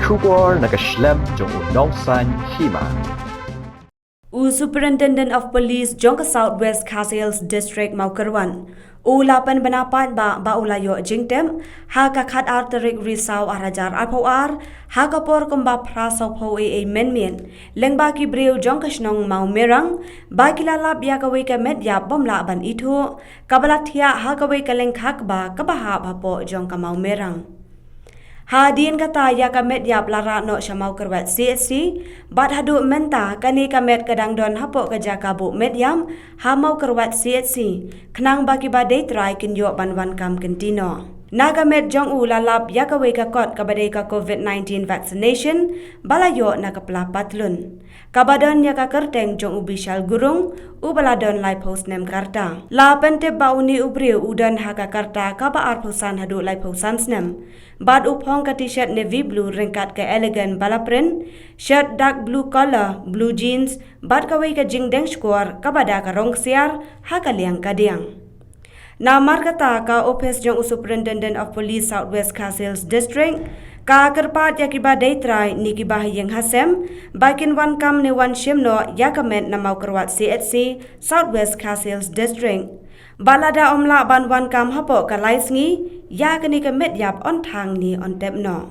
Shubor nakaslem jong unongsan Hima. Superintendent of Police Jongka Southwest Khasiels District Maukerwan. Lapan benapan ba ulayo jingtem ha kakhat arterik risau arajar arpoar ha kapor kumba prasau po menmien lengba ki breu Jongka snong Mawmerang ba kilalap ya kawe ka Metïap bomla ban itu kabalatia ha kawe ka lengkhak ba kabaha Hapoh Jongka Mawmerang. Hadin kata ya ka Metïap lara no syamau kerwat CSC bat hadu menta kani ka met kadang don Hapoh ka jakabu Metïap ha mau kerwat CSC kenang baki badai try kinyo banwan kam kentino. Naga met jong lalap ya ka we ka kot ka badai ka COVID-19 vaccination balayo na ka pelapatlun. Kabadon ya ka kerteng jong bishal gurung baladon lai post nem karta. La pente bauni ubriu udan ha ka karta ka ba arpusan hadu lai posan snem. Bad upong ka t-shirt navy blue ringkat ke elegant balaprint, shirt dark blue color, blue jeans, bad ka we ka jingdeng square ka bada ka rong siar ha ka liang kadiang. Namar kata ka Office Jong Superintendent of Police Southwest Khasiels District ka Kyrpad ya kiba daitrai ni ki Bahaïing hasem bakin wan kam ne wan Shim no ya kamet na mau kerwat CHC Southwest Khasiels District. Balada omla ban wan kam Hapoh ka Sngi ya kani ka Metïap on thang ni on tep no.